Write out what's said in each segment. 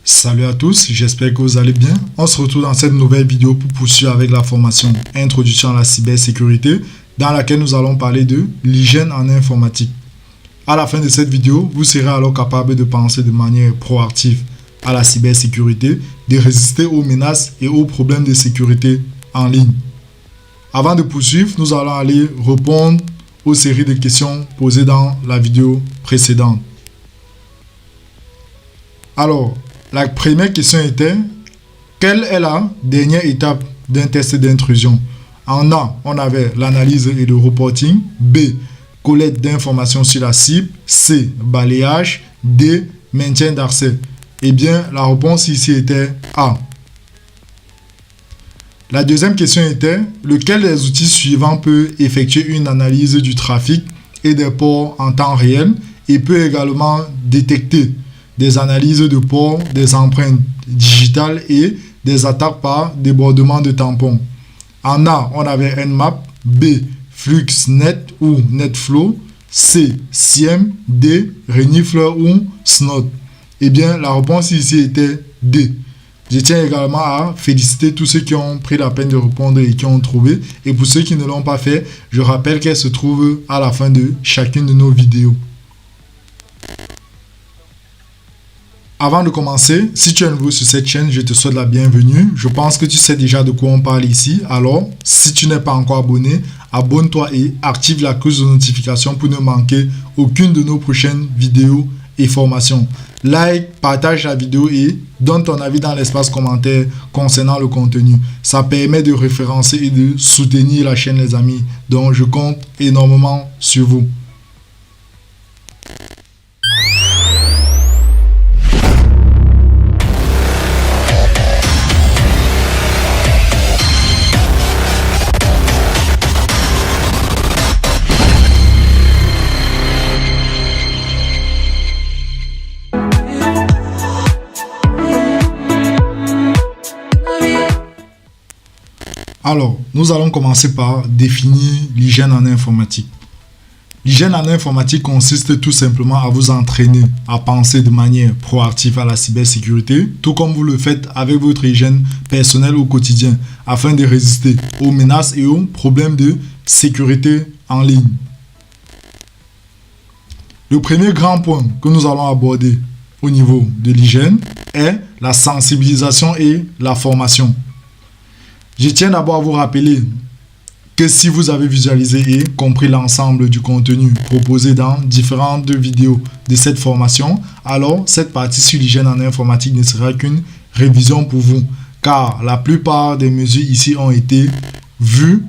Salut à tous, j'espère que vous allez bien. On se retrouve dans cette nouvelle vidéo pour poursuivre avec la formation Introduction à la cybersécurité dans laquelle nous allons parler de l'hygiène en informatique. À la fin de cette vidéo, vous serez alors capable de penser de manière proactive à la cybersécurité, de résister aux menaces et aux problèmes de sécurité en ligne. Avant de poursuivre, nous allons aller répondre aux séries de questions posées dans la vidéo précédente. Alors, la première question était: quelle est la dernière étape d'un test d'intrusion? En A, on avait l'analyse et le reporting. B, collecte d'informations sur la cible. C, balayage. D, maintien d'accès. Eh bien, la réponse ici était A. La deuxième question était: lequel des outils suivants peut effectuer une analyse du trafic et des ports en temps réel et peut également détecter des analyses de ports, des empreintes digitales et des attaques par débordement de tampons? En A, on avait Nmap. B, FluxNet ou NetFlow. C, SIEM. D, Renifler ou Snort. Eh bien, la réponse ici était D. Je tiens également à féliciter tous ceux qui ont pris la peine de répondre et qui ont trouvé. Et pour ceux qui ne l'ont pas fait, je rappelle qu'elle se trouve à la fin de chacune de nos vidéos. Avant de commencer, si tu es nouveau sur cette chaîne, je te souhaite la bienvenue. Je pense que tu sais déjà de quoi on parle ici. Alors, si tu n'es pas encore abonné, abonne-toi et active la cloche de notification pour ne manquer aucune de nos prochaines vidéos et formations. Like, partage la vidéo et donne ton avis dans l'espace commentaire concernant le contenu. Ça permet de référencer et de soutenir la chaîne, les amis. Donc, je compte énormément sur vous. Alors, nous allons commencer par définir l'hygiène en informatique. L'hygiène en informatique consiste tout simplement à vous entraîner à penser de manière proactive à la cybersécurité, tout comme vous le faites avec votre hygiène personnelle au quotidien, afin de résister aux menaces et aux problèmes de sécurité en ligne. Le premier grand point que nous allons aborder au niveau de l'hygiène est la sensibilisation et la formation. Je tiens d'abord à vous rappeler que si vous avez visualisé et compris l'ensemble du contenu proposé dans différentes vidéos de cette formation, alors cette partie sur l'hygiène en informatique ne sera qu'une révision pour vous, car la plupart des mesures ici ont été vues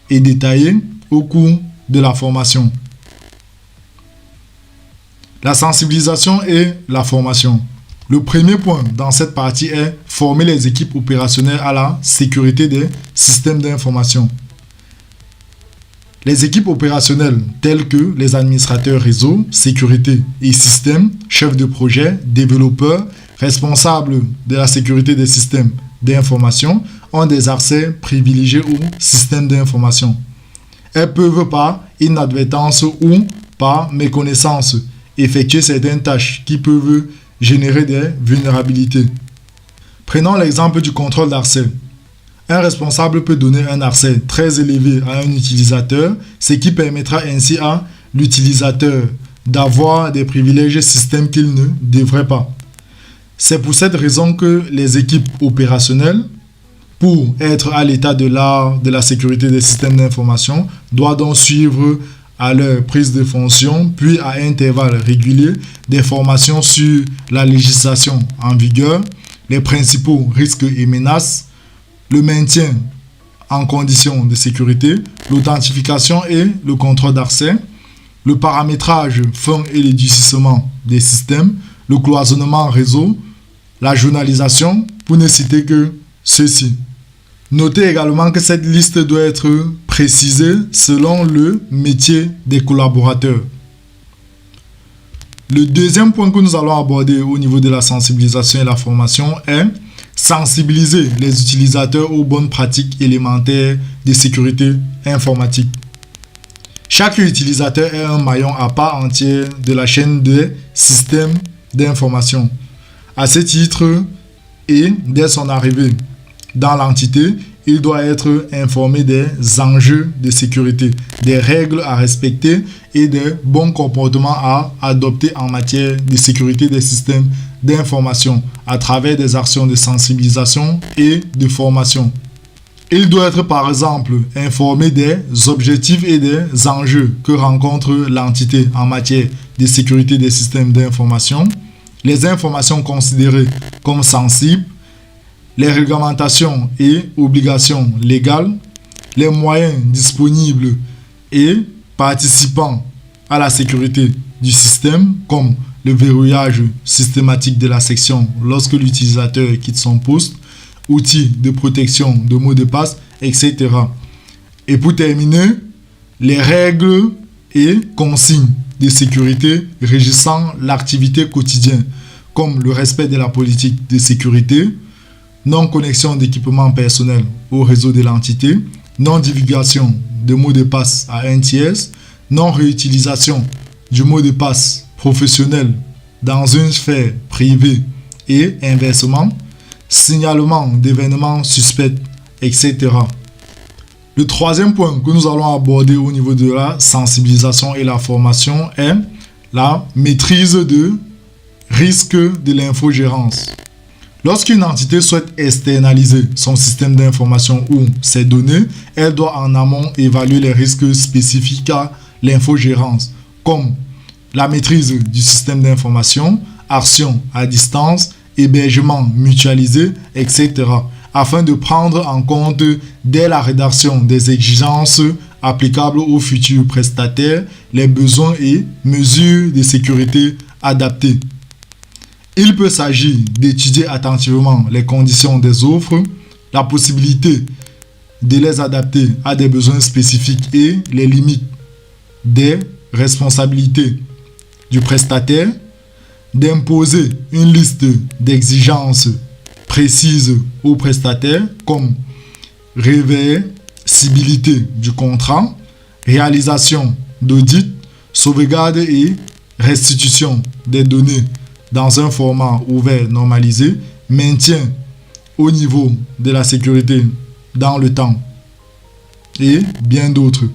et détaillées au cours de la formation. La sensibilisation et la formation. Le premier point dans cette partie est former les équipes opérationnelles à la sécurité des systèmes d'information. Les équipes opérationnelles telles que les administrateurs réseau, sécurité et systèmes, chefs de projet, développeurs, responsables de la sécurité des systèmes d'information ont des accès privilégiés aux systèmes d'information. Elles peuvent par inadvertance ou par méconnaissance effectuer certaines tâches qui peuvent générer des vulnérabilités. Prenons l'exemple du contrôle d'accès. Un responsable peut donner un accès très élevé à un utilisateur, ce qui permettra ainsi à l'utilisateur d'avoir des privilèges système qu'il ne devrait pas. C'est pour cette raison que les équipes opérationnelles, pour être à l'état de l'art de la sécurité des systèmes d'information, doivent donc suivre à leur prise de fonction, puis à intervalles réguliers, des formations sur la législation en vigueur, les principaux risques et menaces, le maintien en conditions de sécurité, l'authentification et le contrôle d'accès, le paramétrage fin et le durcissement des systèmes, le cloisonnement réseau, la journalisation, pour ne citer que ceci. Notez également que cette liste doit être précisée selon le métier des collaborateurs. Le deuxième point que nous allons aborder au niveau de la sensibilisation et la formation est sensibiliser les utilisateurs aux bonnes pratiques élémentaires de sécurité informatique. Chaque utilisateur est un maillon à part entière de la chaîne des systèmes d'information. À ce titre, et dès son arrivée dans l'entité, il doit être informé des enjeux de sécurité, des règles à respecter et des bons comportements à adopter en matière de sécurité des systèmes d'information à travers des actions de sensibilisation et de formation. Il doit être par exemple informé des objectifs et des enjeux que rencontre l'entité en matière de sécurité des systèmes d'information, les informations considérées comme sensibles, les réglementations et obligations légales, les moyens disponibles et participant à la sécurité du système, comme le verrouillage systématique de la section lorsque l'utilisateur quitte son poste, outils de protection de mots de passe, etc. Et pour terminer, les règles et consignes de sécurité régissant l'activité quotidienne, comme le respect de la politique de sécurité, non-connexion d'équipements personnels au réseau de l'entité, non-divulgation de mots de passe à un tiers, non-réutilisation du mot de passe professionnel dans une sphère privée et inversement, signalement d'événements suspects, etc. Le troisième point que nous allons aborder au niveau de la sensibilisation et la formation est la maîtrise de risque de l'infogérance. Lorsqu'une entité souhaite externaliser son système d'information ou ses données, elle doit en amont évaluer les risques spécifiques à l'infogérance, comme la maîtrise du système d'information, action à distance, hébergement mutualisé, etc., afin de prendre en compte dès la rédaction des exigences applicables aux futurs prestataires les besoins et mesures de sécurité adaptées. Il peut s'agir d'étudier attentivement les conditions des offres, la possibilité de les adapter à des besoins spécifiques et les limites des responsabilités du prestataire, d'imposer une liste d'exigences précises au prestataire comme réversibilité du contrat, réalisation d'audit, sauvegarde et restitution des données dans un format ouvert normalisé, maintien au niveau de la sécurité dans le temps et bien d'autres.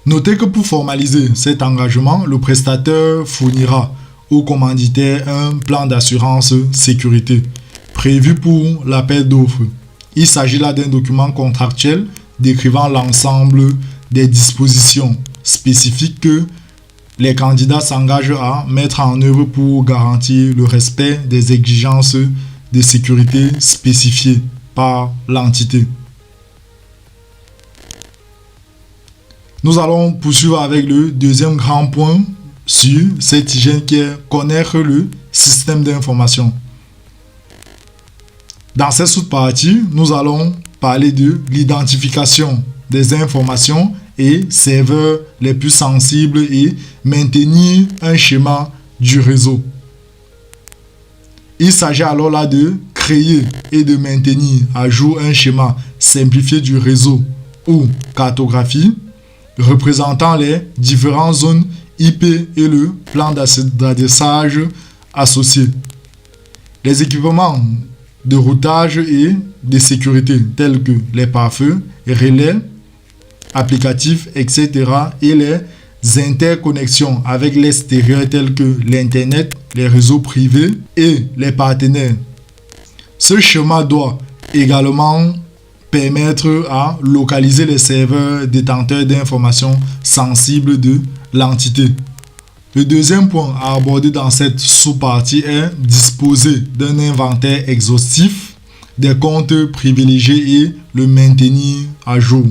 Notez que pour formaliser cet engagement, le prestataire fournira au commanditaire un plan d'assurance sécurité prévu pour l'appel d'offres. Il s'agit là d'un document contractuel décrivant l'ensemble des dispositions spécifiques que les candidats s'engagent à mettre en œuvre pour garantir le respect des exigences de sécurité spécifiées par l'entité. Nous allons poursuivre avec le deuxième grand point sur cette hygiène qui est connaître le système d'information. Dans cette sous-partie, nous allons parler de l'identification des informations et serveurs les plus sensibles et maintenir un schéma du réseau. Il s'agit alors là de créer et de maintenir à jour un schéma simplifié du réseau ou cartographie représentant les différentes zones IP et le plan d'adressage associé. Les équipements de routage et de sécurité tels que les pare-feux, relais, applicatifs, etc. et les interconnexions avec l'extérieur tels que l'Internet, les réseaux privés et les partenaires. Ce schéma doit également permettre à localiser les serveurs détenteurs d'informations sensibles de l'entité. Le deuxième point à aborder dans cette sous-partie est disposer d'un inventaire exhaustif des comptes privilégiés et le maintenir à jour.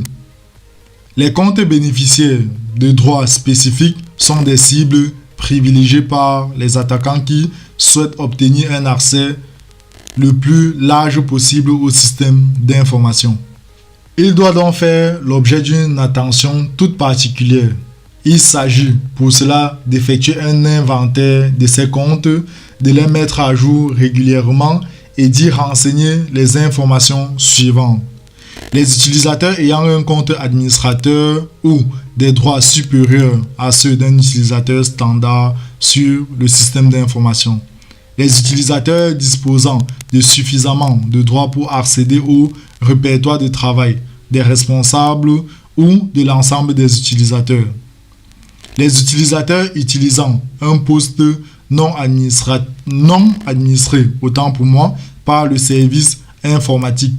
Les comptes bénéficiaires de droits spécifiques sont des cibles privilégiées par les attaquants qui souhaitent obtenir un accès le plus large possible au système d'information. Il doit donc faire l'objet d'une attention toute particulière. Il s'agit pour cela d'effectuer un inventaire de ces comptes, de les mettre à jour régulièrement et d'y renseigner les informations suivantes. Les utilisateurs ayant un compte administrateur ou des droits supérieurs à ceux d'un utilisateur standard sur le système d'information. Les utilisateurs disposant de suffisamment de droits pour accéder au répertoire de travail des responsables ou de l'ensemble des utilisateurs. Les utilisateurs utilisant un poste non administré, autant pour moi, par le service informatique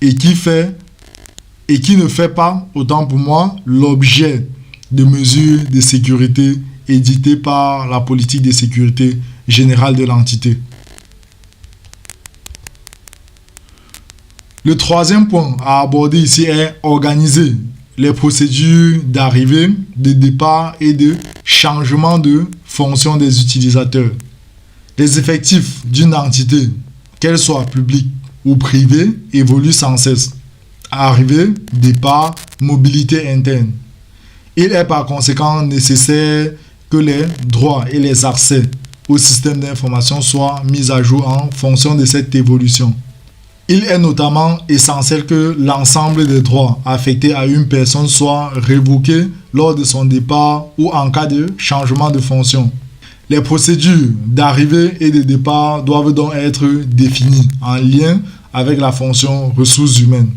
et qui ne fait pas, autant pour moi, l'objet de mesures de sécurité éditées par la politique de sécurité générale de l'entité. Le troisième point à aborder ici est organiser les procédures d'arrivée, de départ et de changement de fonction des utilisateurs. Les effectifs d'une entité, qu'elle soit publique ou privée, évoluent sans cesse. Arrivée, départ, mobilité interne. Il est par conséquent nécessaire que les droits et les accès au système d'information soient mis à jour en fonction de cette évolution. Il est notamment essentiel que l'ensemble des droits affectés à une personne soient révoqués lors de son départ ou en cas de changement de fonction. Les procédures d'arrivée et de départ doivent donc être définies en lien avec la fonction ressources humaines.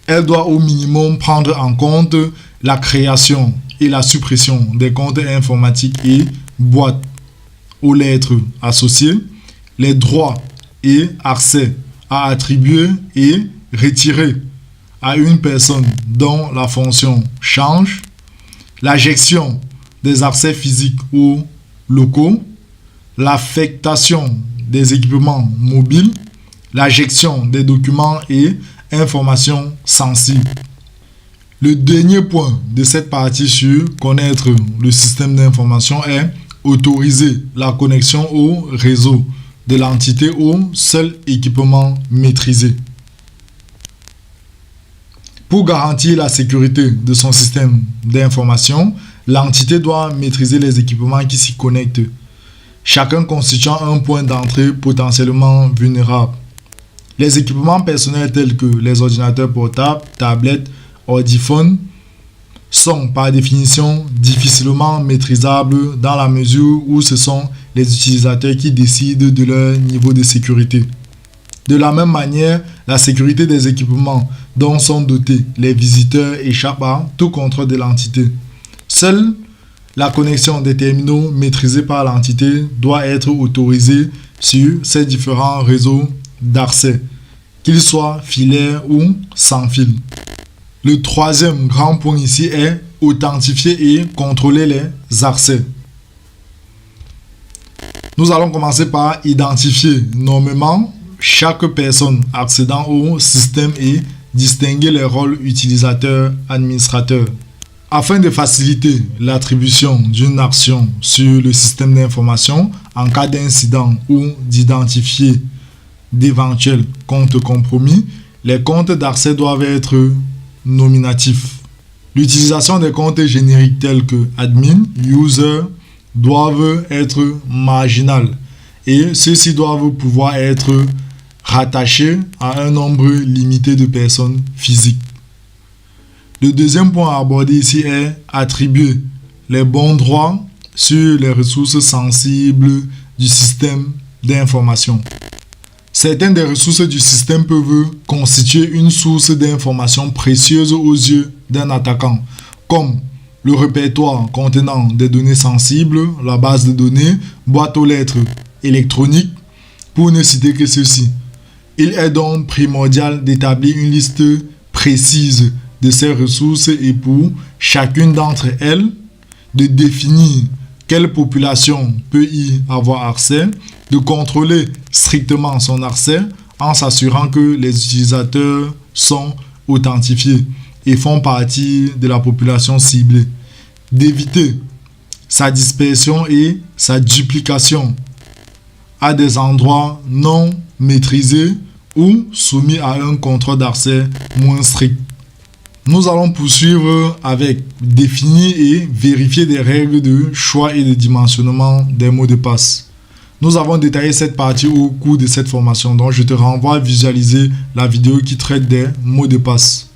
Elle doit au minimum prendre en compte la création et la suppression des comptes informatiques et boîtes aux lettres associées, les droits et accès à attribuer et retirer à une personne dont la fonction change, la gestion des accès physiques ou locaux, l'affectation des équipements mobiles, la gestion des documents et informations sensibles. Le dernier point de cette partie sur connaître le système d'information est autoriser la connexion au réseau de l'entité au seul équipement maîtrisé. Pour garantir la sécurité de son système d'information, l'entité doit maîtriser les équipements qui s'y connectent, chacun constituant un point d'entrée potentiellement vulnérable. Les équipements personnels tels que les ordinateurs portables, tablettes, ordiphones sont par définition difficilement maîtrisables dans la mesure où ce sont les utilisateurs qui décident de leur niveau de sécurité. De la même manière, la sécurité des équipements dont sont dotés les visiteurs échappe à tout contrôle de l'entité. Seule la connexion des terminaux maîtrisés par l'entité doit être autorisée sur ces différents réseaux d'accès, qu'ils soient filaires ou sans fil. Le troisième grand point ici est authentifier et contrôler les accès. Nous allons commencer par identifier nommément chaque personne accédant au système et distinguer les rôles utilisateur-administrateur. Afin de faciliter l'attribution d'une action sur le système d'information en cas d'incident ou d'identifier d'éventuels comptes compromis, les comptes d'accès doivent être nominatifs. L'utilisation des comptes génériques tels que admin, user doivent être marginales et ceux-ci doivent pouvoir être rattachés à un nombre limité de personnes physiques. Le deuxième point à aborder ici est attribuer les bons droits sur les ressources sensibles du système d'information. Certaines des ressources du système peuvent constituer une source d'informations précieuses aux yeux d'un attaquant, comme le répertoire contenant des données sensibles, la base de données, boîte aux lettres électroniques, pour ne citer que ceci. Il est donc primordial d'établir une liste précise de ces ressources et pour chacune d'entre elles, de définir quelle population peut y avoir accès, de contrôler strictement son accès en s'assurant que les utilisateurs sont authentifiés et font partie de la population ciblée, d'éviter sa dispersion et sa duplication à des endroits non maîtrisés ou soumis à un contrôle d'accès moins strict. Nous allons poursuivre avec définir et vérifier des règles de choix et de dimensionnement des mots de passe. Nous avons détaillé cette partie au cours de cette formation, donc je te renvoie à visualiser la vidéo qui traite des mots de passe.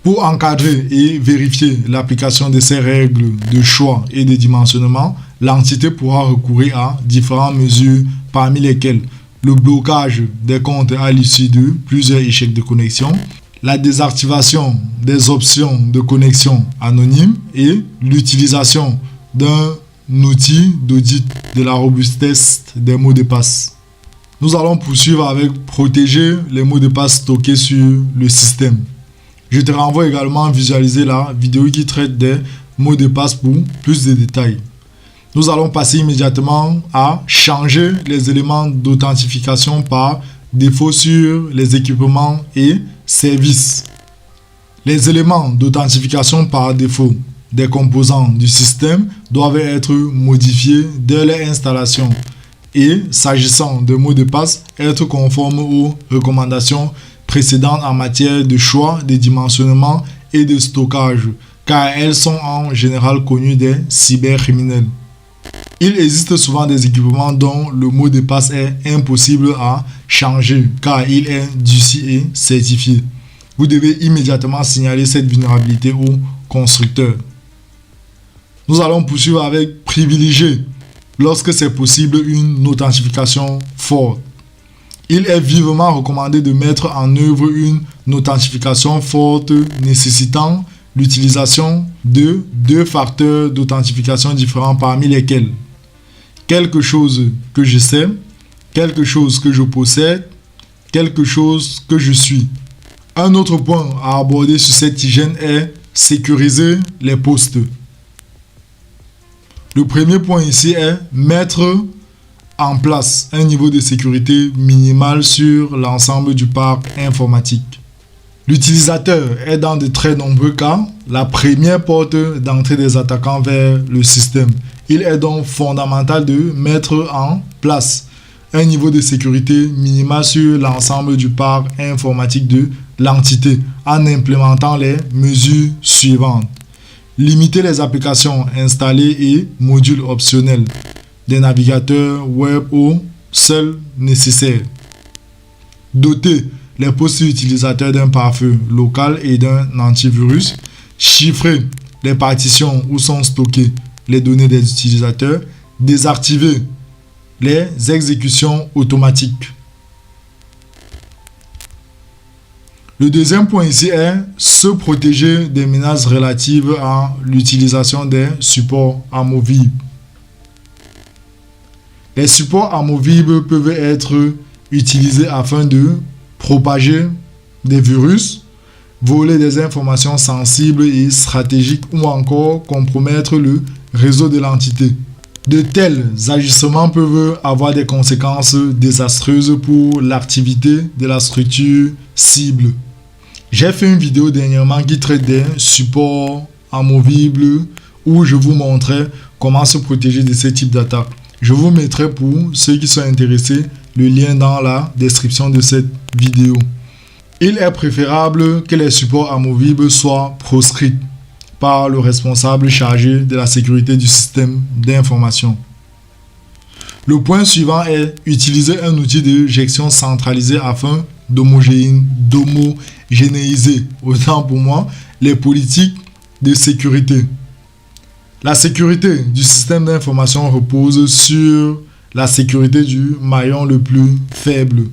Pour encadrer et vérifier l'application de ces règles de choix et de dimensionnement, l'entité pourra recourir à différentes mesures, parmi lesquelles le blocage des comptes à l'issue de plusieurs échecs de connexion, la désactivation des options de connexion anonyme et l'utilisation d'un outil d'audit de la robustesse des mots de passe. Nous allons poursuivre avec protéger les mots de passe stockés sur le système. Je te renvoie également à visualiser la vidéo qui traite des mots de passe pour plus de détails. Nous allons passer immédiatement à changer les éléments d'authentification par défaut sur les équipements et services. Les éléments d'authentification par défaut des composants du système doivent être modifiés dès leur installation et, s'agissant de mots de passe, être conformes aux recommandations précédentes en matière de choix, de dimensionnement et de stockage, car elles sont en général connues des cybercriminels. Il existe souvent des équipements dont le mot de passe est impossible à changer car il est durci et certifié. Vous devez immédiatement signaler cette vulnérabilité au constructeur. Nous allons poursuivre avec privilégier, lorsque c'est possible, une authentification forte. Il est vivement recommandé de mettre en œuvre une authentification forte nécessitant l'utilisation de 2 facteurs d'authentification différents parmi lesquels quelque chose que je sais, quelque chose que je possède, quelque chose que je suis. Un autre point à aborder sur cette hygiène est sécuriser les postes. Le premier point ici est mettre en place un niveau de sécurité minimal sur l'ensemble du parc informatique. L'utilisateur est dans de très nombreux cas la première porte d'entrée des attaquants vers le système. Il est donc fondamental de mettre en place un niveau de sécurité minimal sur l'ensemble du parc informatique de l'entité en implémentant les mesures suivantes. Limiter les applications installées et modules optionnels des navigateurs web au seul nécessaire. Doter les postes utilisateurs d'un pare-feu local et d'un antivirus. Chiffrer les partitions où sont stockées les données des utilisateurs. Désactiver les exécutions automatiques. Le deuxième point ici est se protéger des menaces relatives à l'utilisation des supports amovibles. Les supports amovibles peuvent être utilisés afin de propager des virus, voler des informations sensibles et stratégiques ou encore compromettre le réseau de l'entité. De tels agissements peuvent avoir des conséquences désastreuses pour l'activité de la structure cible. J'ai fait une vidéo dernièrement qui traite des supports amovibles où je vous montrais comment se protéger de ce type d'attaque. Je vous mettrai pour ceux qui sont intéressés le lien dans la description de cette vidéo. Il est préférable que les supports amovibles soient proscrits par le responsable chargé de la sécurité du système d'information. Le point suivant est utiliser un outil de gestion centralisé afin d'homogénéiser, autant pour moi, les politiques de sécurité. La sécurité du système d'information repose sur la sécurité du maillon le plus faible.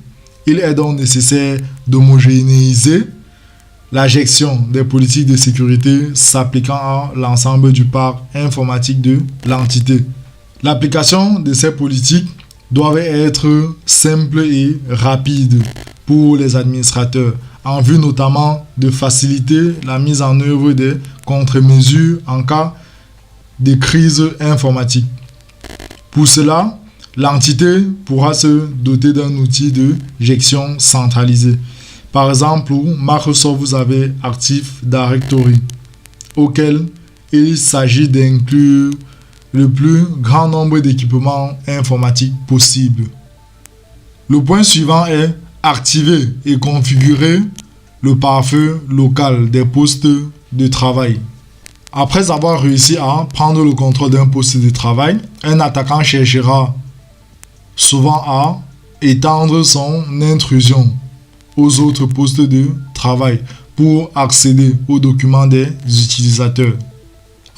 Il est donc nécessaire d'homogénéiser la gestion des politiques de sécurité s'appliquant à l'ensemble du parc informatique de l'entité. L'application de ces politiques doit être simple et rapide pour les administrateurs, en vue notamment de faciliter la mise en œuvre des contre-mesures en cas de crise informatique. Pour cela, l'entité pourra se doter d'un outil de gestion centralisé. Par exemple, pour Microsoft, vous avez Active Directory, auquel il s'agit d'inclure le plus grand nombre d'équipements informatiques possible. Le point suivant est activer et configurer le pare-feu local des postes de travail. Après avoir réussi à prendre le contrôle d'un poste de travail, un attaquant cherchera souvent à étendre son intrusion aux autres postes de travail pour accéder aux documents des utilisateurs.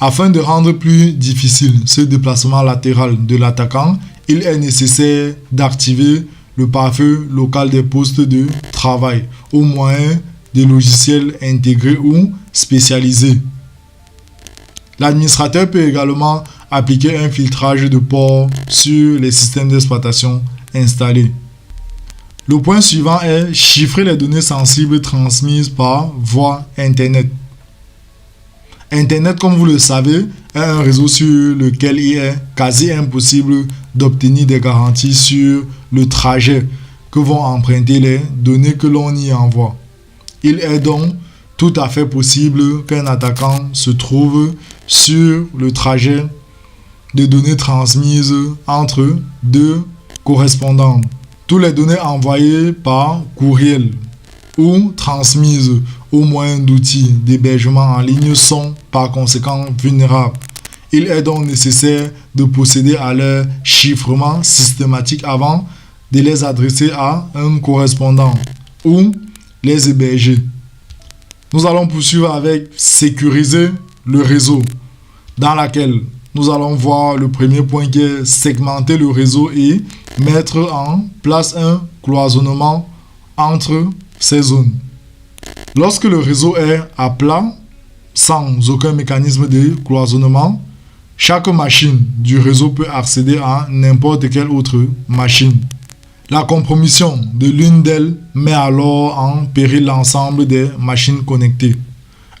Afin de rendre plus difficile ce déplacement latéral de l'attaquant, il est nécessaire d'activer le pare-feu local des postes de travail au moyen de logiciels intégrés ou spécialisés. L'administrateur peut également appliquer un filtrage de port sur les systèmes d'exploitation installés. Le point suivant est chiffrer les données sensibles transmises par voie Internet. Internet, comme vous le savez, est un réseau sur lequel il est quasi impossible d'obtenir des garanties sur le trajet que vont emprunter les données que l'on y envoie. Il est donc tout à fait possible qu'un attaquant se trouve sur le trajet de données transmises entre deux correspondants. Toutes les données envoyées par courriel ou transmises au moyen d'outils d'hébergement en ligne sont par conséquent vulnérables. Il est donc nécessaire de procéder à leur chiffrement systématique avant de les adresser à un correspondant ou les héberger. Nous allons poursuivre avec sécuriser le réseau, dans laquelle nous allons voir le premier point qui est segmenter le réseau et mettre en place un cloisonnement entre ces zones. Lorsque le réseau est à plat, sans aucun mécanisme de cloisonnement, chaque machine du réseau peut accéder à n'importe quelle autre machine. La compromission de l'une d'elles met alors en péril l'ensemble des machines connectées.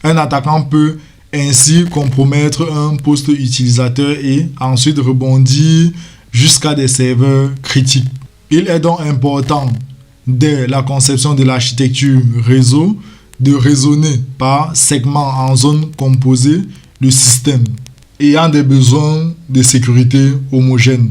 Un attaquant peut ainsi compromettre un poste utilisateur et ensuite rebondir jusqu'à des serveurs critiques. Il est donc important, dès la conception de l'architecture réseau, de raisonner par segments en zones composées le système ayant des besoins de sécurité homogènes.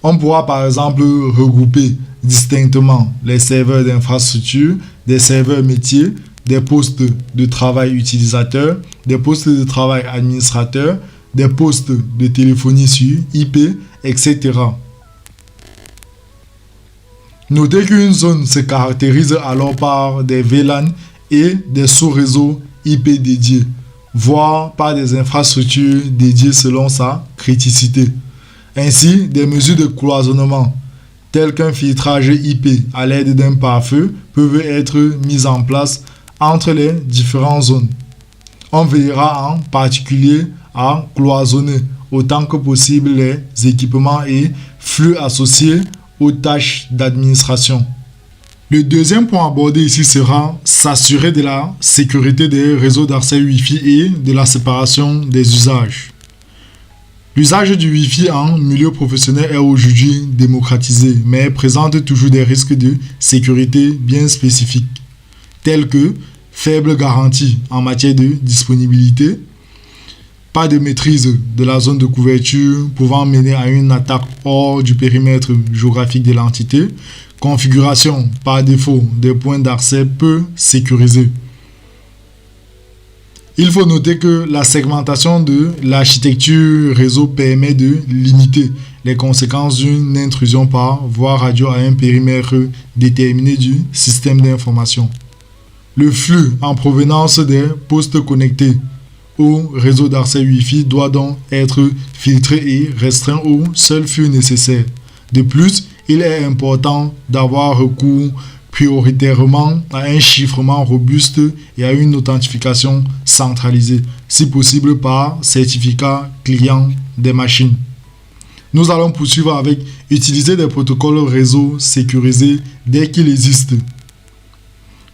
On pourra par exemple regrouper distinctement les serveurs d'infrastructure, des serveurs métiers, des postes de travail utilisateurs, des postes de travail administrateurs, des postes de téléphonie sur IP, etc. Notez qu'une zone se caractérise alors par des VLAN et des sous-réseaux IP dédiés, voire par des infrastructures dédiées selon sa criticité. Ainsi, des mesures de cloisonnement, telles qu'un filtrage IP à l'aide d'un pare-feu, peuvent être mises en place entre les différentes zones. On veillera en particulier à cloisonner autant que possible les équipements et flux associés aux tâches d'administration. Le deuxième point abordé ici sera s'assurer de la sécurité des réseaux d'accès Wi-Fi et de la séparation des usages. L'usage du Wi-Fi en milieu professionnel est aujourd'hui démocratisé, mais présente toujours des risques de sécurité bien spécifiques, tels que faible garantie en matière de disponibilité, pas de maîtrise de la zone de couverture pouvant mener à une attaque hors du périmètre géographique de l'entité, configuration par défaut des points d'accès peu sécurisés. Il faut noter que la segmentation de l'architecture réseau permet de limiter les conséquences d'une intrusion par voie radio à un périmètre déterminé du système d'information. Le flux en provenance des postes connectés au réseau d'accès Wi-Fi doit donc être filtré et restreint au seul flux nécessaire. De plus, il est important d'avoir recours prioritairement à un chiffrement robuste et à une authentification centralisée, si possible par certificat client des machines. Nous allons poursuivre avec utiliser des protocoles réseau sécurisés dès qu'il existe.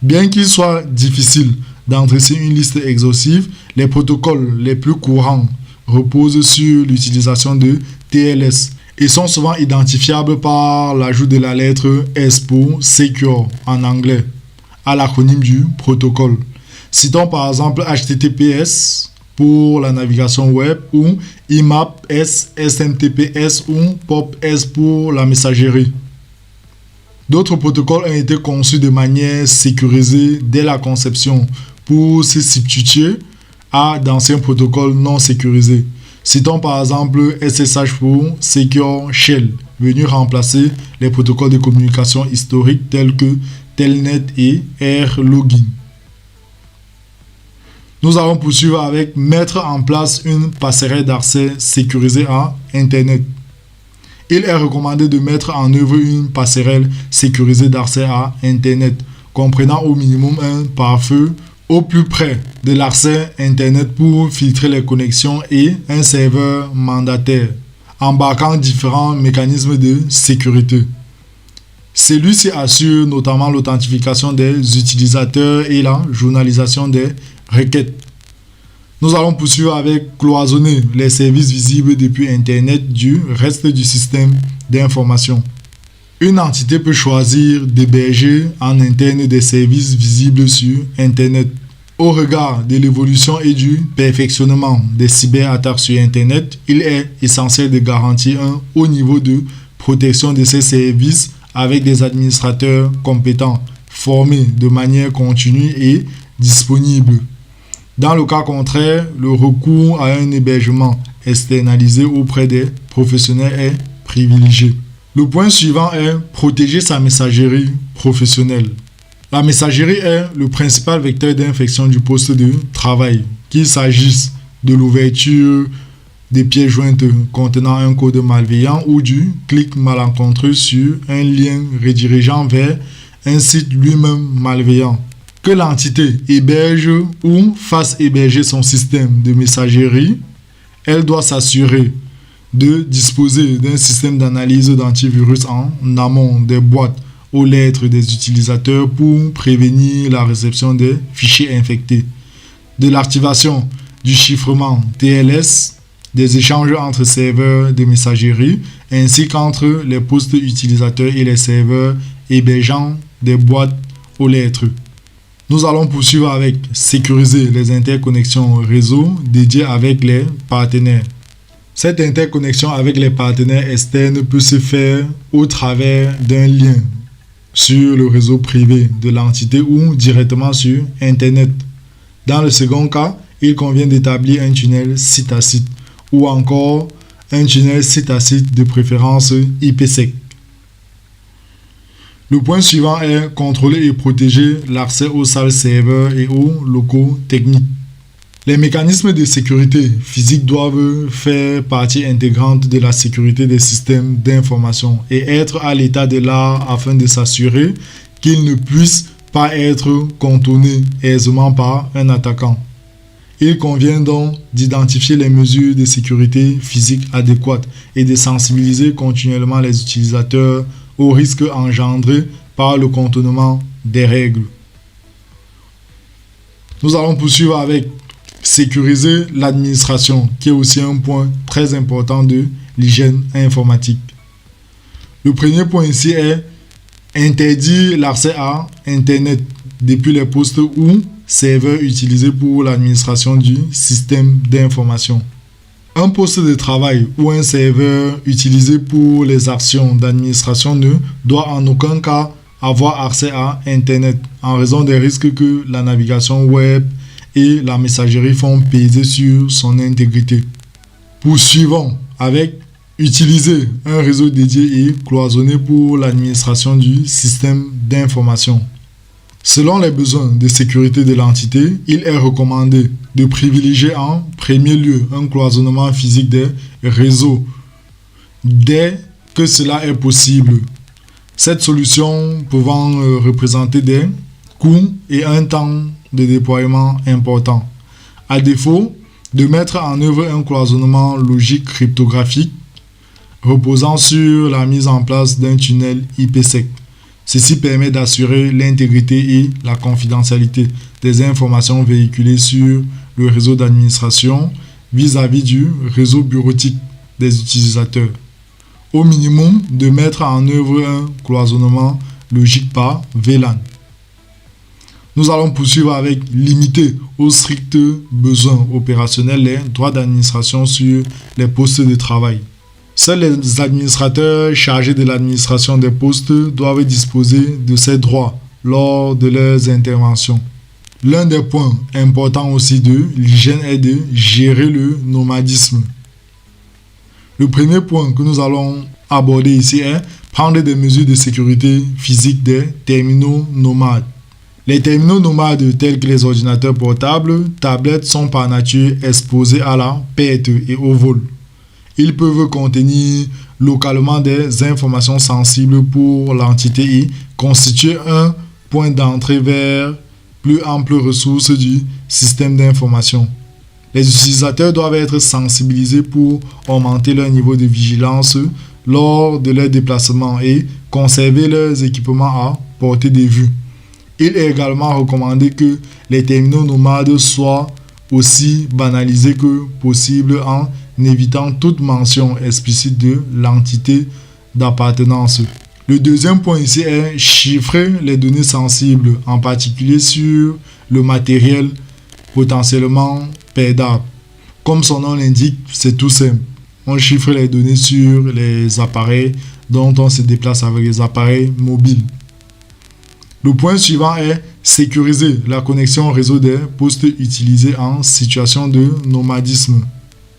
Bien qu'il soit difficile d'en dresser une liste exhaustive, les protocoles les plus courants reposent sur l'utilisation de TLS et sont souvent identifiables par l'ajout de la lettre S pour Secure en anglais, à l'acronyme du protocole. Citons par exemple HTTPS pour la navigation web ou IMAP S, SMTPS ou POP S pour la messagerie. D'autres protocoles ont été conçus de manière sécurisée dès la conception pour se substituer à d'anciens protocoles non sécurisés. Citons par exemple SSH pour Secure Shell, venu remplacer les protocoles de communication historiques tels que Telnet et Airlogin. Nous allons poursuivre avec mettre en place une passerelle d'accès sécurisée à Internet. Il est recommandé de mettre en œuvre une passerelle sécurisée d'accès à Internet, comprenant au minimum un pare-feu au plus près de l'accès Internet pour filtrer les connexions et un serveur mandataire, embarquant différents mécanismes de sécurité. Celui-ci assure notamment l'authentification des utilisateurs et la journalisation des requêtes. Nous allons poursuivre avec cloisonner les services visibles depuis Internet du reste du système d'information. Une entité peut choisir d'héberger en interne des services visibles sur Internet. Au regard de l'évolution et du perfectionnement des cyberattaques sur Internet, il est essentiel de garantir un haut niveau de protection de ces services avec des administrateurs compétents, formés de manière continue et disponibles. Dans le cas contraire, le recours à un hébergement externalisé auprès des professionnels est privilégié. Le point suivant est protéger sa messagerie professionnelle. La messagerie est le principal vecteur d'infection du poste de travail, qu'il s'agisse de l'ouverture des pièces jointes contenant un code malveillant ou du clic malencontreux sur un lien redirigeant vers un site lui-même malveillant. Que l'entité héberge ou fasse héberger son système de messagerie, elle doit s'assurer de disposer d'un système d'analyse d'antivirus en amont des boîtes aux lettres des utilisateurs pour prévenir la réception des fichiers infectés, de l'activation du chiffrement TLS, des échanges entre serveurs de messagerie ainsi qu'entre les postes utilisateurs et les serveurs hébergeant des boîtes aux lettres. Nous allons poursuivre avec sécuriser les interconnexions réseau dédiées avec les partenaires. Cette interconnexion avec les partenaires externes peut se faire au travers d'un lien sur le réseau privé de l'entité ou directement sur Internet. Dans le second cas, il convient d'établir un tunnel site à site ou encore un tunnel site à site de préférence IPsec. Le point suivant est contrôler et protéger l'accès aux salles serveurs et aux locaux techniques. Les mécanismes de sécurité physique doivent faire partie intégrante de la sécurité des systèmes d'information et être à l'état de l'art afin de s'assurer qu'ils ne puissent pas être contournés aisément par un attaquant. Il convient donc d'identifier les mesures de sécurité physique adéquates et de sensibiliser continuellement les utilisateurs aux risques engendrés par le contournement des règles. Nous allons poursuivre avec sécuriser l'administration, qui est aussi un point très important de l'hygiène informatique. Le premier point ici est interdire l'accès à Internet depuis les postes ou serveurs utilisés pour l'administration du système d'information. Un poste de travail ou un serveur utilisé pour les actions d'administration ne doit en aucun cas avoir accès à Internet en raison des risques que la navigation web et la messagerie font peser sur son intégrité. Poursuivons avec utiliser un réseau dédié et cloisonné pour l'administration du système d'information. Selon les besoins de sécurité de l'entité, il est recommandé de privilégier en premier lieu un cloisonnement physique des réseaux dès que cela est possible. Cette solution pouvant représenter des coûts et un temps de déploiement important. À défaut, de mettre en œuvre un cloisonnement logique cryptographique reposant sur la mise en place d'un tunnel IPsec. Ceci permet d'assurer l'intégrité et la confidentialité des informations véhiculées sur le réseau d'administration vis-à-vis du réseau bureautique des utilisateurs. Au minimum, de mettre en œuvre un cloisonnement logique par VLAN. Nous allons poursuivre avec limiter aux stricts besoins opérationnels les droits d'administration sur les postes de travail. Seuls les administrateurs chargés de l'administration des postes doivent disposer de ces droits lors de leurs interventions. L'un des points importants aussi de l'hygiène est de gérer le nomadisme. Le premier point que nous allons aborder ici est prendre des mesures de sécurité physique des terminaux nomades. Les terminaux nomades tels que les ordinateurs portables, tablettes sont par nature exposés à la perte et au vol. Ils peuvent contenir localement des informations sensibles pour l'entité et constituer un point d'entrée vers plus amples ressources du système d'information. Les utilisateurs doivent être sensibilisés pour augmenter leur niveau de vigilance lors de leur déplacement et conserver leurs équipements à portée de vue. Il est également recommandé que les terminaux nomades soient aussi banalisés que possible en évitant toute mention explicite de l'entité d'appartenance. Le deuxième point ici est chiffrer les données sensibles, en particulier sur le matériel potentiellement perdable. Comme son nom l'indique, c'est tout simple. On chiffre les données sur les appareils dont on se déplace avec les appareils mobiles. Le point suivant est sécuriser la connexion au réseau des postes utilisés en situation de nomadisme.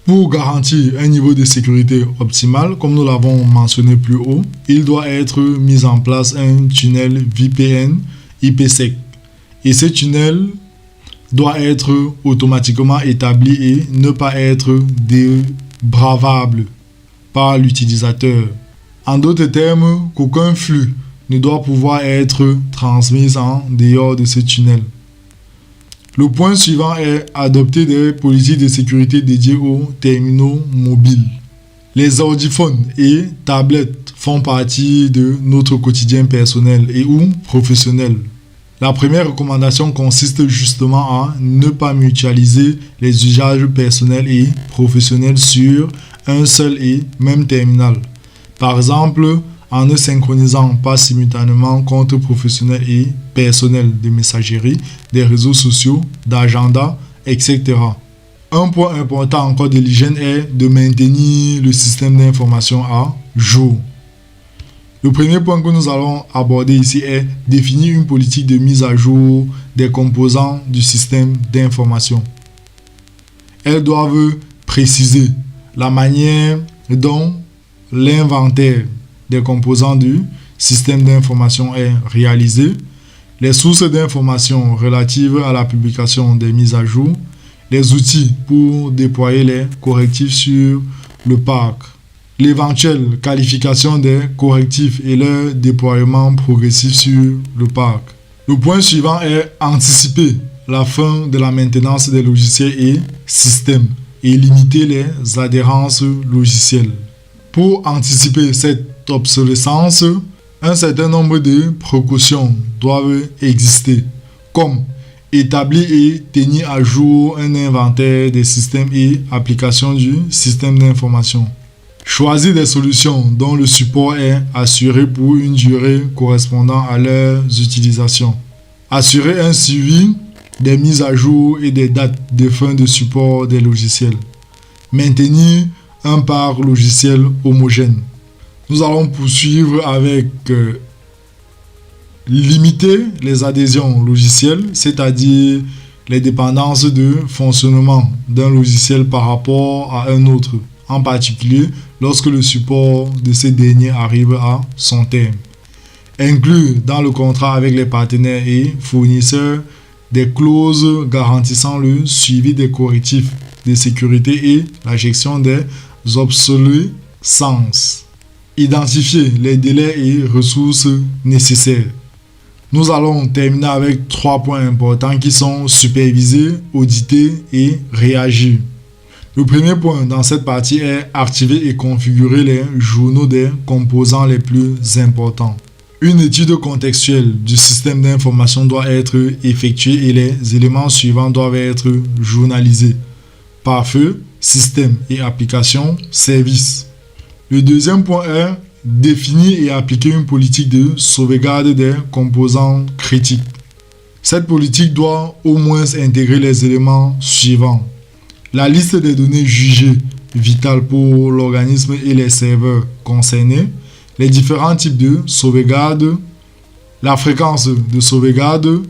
Pour garantir un niveau de sécurité optimal, comme nous l'avons mentionné plus haut, il doit être mis en place un tunnel VPN IPsec. Et ce tunnel doit être automatiquement établi et ne pas être débravable par l'utilisateur. En d'autres termes, qu'aucun flux ne doit pouvoir être transmis en dehors de ce tunnel. Le point suivant est adopter des politiques de sécurité dédiées aux terminaux mobiles. Les ordiphones et tablettes font partie de notre quotidien personnel et ou professionnel. La première recommandation consiste justement à ne pas mutualiser les usages personnels et professionnels sur un seul et même terminal. Par exemple, en ne synchronisant pas simultanément comptes professionnels et personnels de messagerie, des réseaux sociaux, d'agenda, etc. Un point important encore de l'hygiène est de maintenir le système d'information à jour. Le premier point que nous allons aborder ici est définir une politique de mise à jour des composants du système d'information. Elles doivent préciser la manière dont l'inventaire des composants du système d'information est réalisé, les sources d'informations relatives à la publication des mises à jour, les outils pour déployer les correctifs sur le parc, l'éventuelle qualification des correctifs et leur déploiement progressif sur le parc. Le point suivant est anticiper la fin de la maintenance des logiciels et systèmes et limiter les adhérences logicielles. Pour anticiper cette obsolescence, un certain nombre de précautions doivent exister, comme établir et tenir à jour un inventaire des systèmes et applications du système d'information. Choisir des solutions dont le support est assuré pour une durée correspondant à leurs utilisations. Assurer un suivi des mises à jour et des dates de fin de support des logiciels. Maintenir un parc logiciel homogène. Nous allons poursuivre avec limiter les adhésions logicielles, c'est-à-dire les dépendances de fonctionnement d'un logiciel par rapport à un autre, en particulier lorsque le support de ces derniers arrive à son terme. Inclure dans le contrat avec les partenaires et fournisseurs des clauses garantissant le suivi des correctifs de sécurité et la gestion des obsolescences. Identifier les délais et ressources nécessaires. Nous allons terminer avec 3 points importants qui sont superviser, auditer et réagir. Le premier point dans cette partie est activer et configurer les journaux des composants les plus importants. Une étude contextuelle du système d'information doit être effectuée et les éléments suivants doivent être journalisés. Pare-feu, système et application, service. Le deuxième point est définir et appliquer une politique de sauvegarde des composants critiques. Cette politique doit au moins intégrer les éléments suivants. La liste des données jugées vitales pour l'organisme et les serveurs concernés, les différents types de sauvegarde, la fréquence de sauvegarde,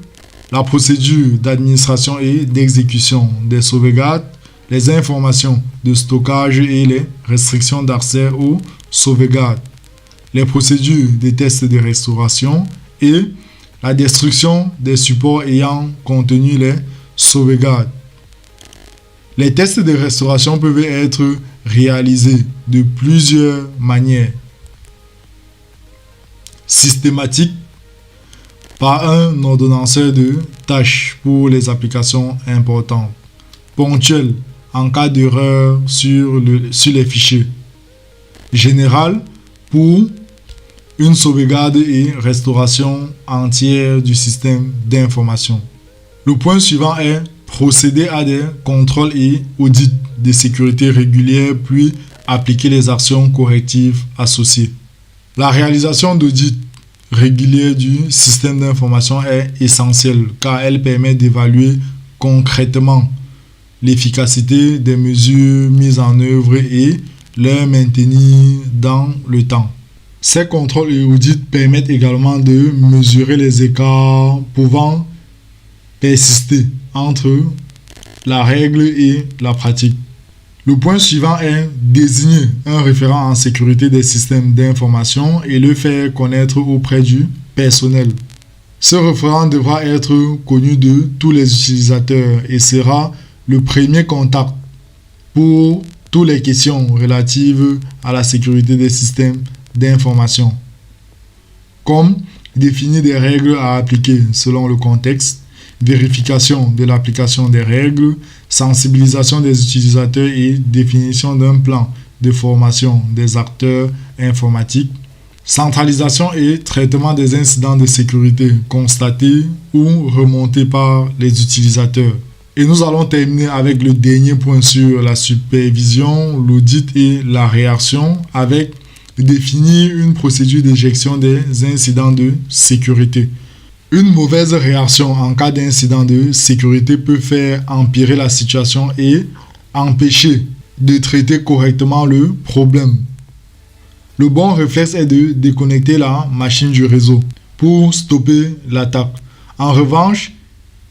la procédure d'administration et d'exécution des sauvegardes, les informations de stockage et les restrictions d'accès aux sauvegardes, les procédures des tests de restauration et La destruction des supports ayant contenu les sauvegardes. Les tests de restauration peuvent être réalisés de plusieurs manières. Systématique, par un ordonnanceur de tâches pour les applications importantes. Ponctuel, en cas d'erreur sur les fichiers. Général, pour une sauvegarde et restauration entière du système d'information. Le point suivant est procéder à des contrôles et audits de sécurité réguliers, puis appliquer les actions correctives associées. La réalisation d'audits réguliers du système d'information est essentielle car elle permet d'évaluer concrètement l'efficacité des mesures mises en œuvre et leur maintenir dans le temps. Ces contrôles et audits permettent également de mesurer les écarts pouvant persister entre la règle et la pratique. Le point suivant est désigner un référent en sécurité des systèmes d'information et le faire connaître auprès du personnel. Ce référent devra être connu de tous les utilisateurs et sera le premier contact pour toutes les questions relatives à la sécurité des systèmes d'information, comme définir des règles à appliquer selon le contexte, vérification de l'application des règles, sensibilisation des utilisateurs et définition d'un plan de formation des acteurs informatiques, centralisation et traitement des incidents de sécurité constatés ou remontés par les utilisateurs. Et nous allons terminer avec le dernier point sur la supervision, l'audit et la réaction avec définir une procédure d'éjection des incidents de sécurité. Une mauvaise réaction en cas d'incident de sécurité peut faire empirer la situation et empêcher de traiter correctement le problème. Le bon réflexe est de déconnecter la machine du réseau pour stopper l'attaque. En revanche,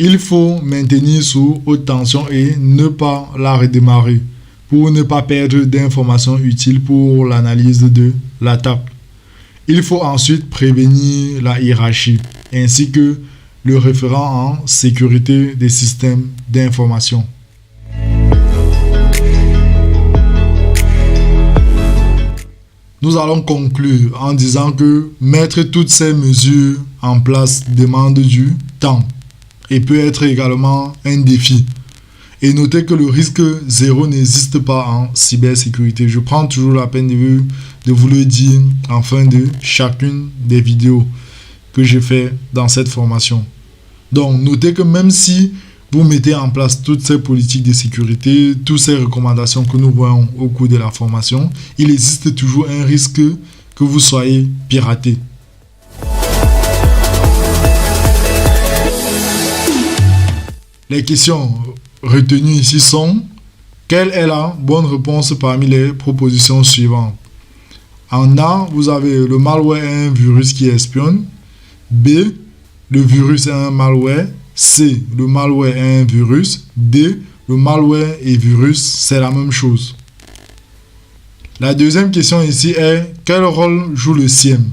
il faut maintenir sous haute tension et ne pas la redémarrer pour ne pas perdre d'informations utiles pour l'analyse de l'attaque. Il faut ensuite prévenir la hiérarchie ainsi que le référent en sécurité des systèmes d'information. Nous allons conclure en disant que mettre toutes ces mesures en place demande du temps et peut être également un défi. Et notez que le risque zéro n'existe pas en cybersécurité. Je prends toujours la peine de vous le dire en fin de chacune des vidéos que j'ai fait dans cette formation. Donc, notez que même si vous mettez en place toutes ces politiques de sécurité, toutes ces recommandations que nous voyons au cours de la formation, il existe toujours un risque que vous soyez piraté. Les questions retenues ici sont: quelle est la bonne réponse parmi les propositions suivantes? En A, vous avez le malware est un virus qui espionne. B, le virus est un malware. C, le malware est un virus. D, le malware et virus, c'est la même chose. La deuxième question ici est: quel rôle joue le SIEM?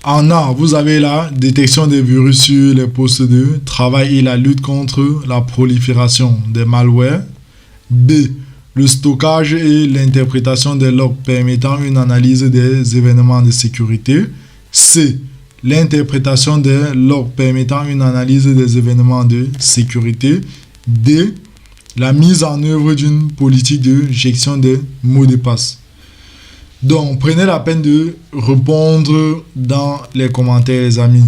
En A, vous avez la détection des virus sur les postes de travail et la lutte contre la prolifération des malwares. B, le stockage et l'interprétation des logs permettant une analyse des événements de sécurité. C, l'interprétation des logs permettant une analyse des événements de sécurité. D, la mise en œuvre d'une politique de gestion des mots de passe. Donc, prenez la peine de répondre dans les commentaires, les amis,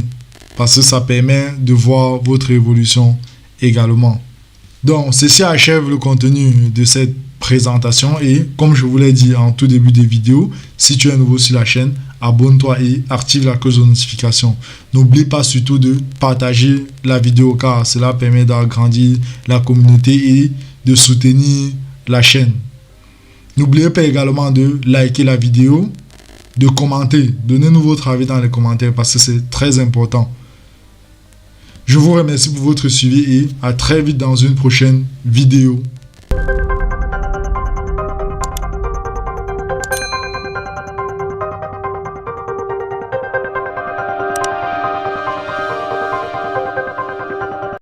parce que ça permet de voir votre évolution également. Donc, ceci achève le contenu de cette présentation et comme je vous l'ai dit en tout début de vidéo, si tu es nouveau sur la chaîne, abonne-toi et active la cloche de notification. N'oublie pas surtout de partager la vidéo car cela permet d'agrandir la communauté et de soutenir la chaîne. N'oubliez pas également de liker la vidéo, de commenter, donnez-nous votre avis dans les commentaires parce que c'est très important. Je vous remercie pour votre suivi et à très vite dans une prochaine vidéo.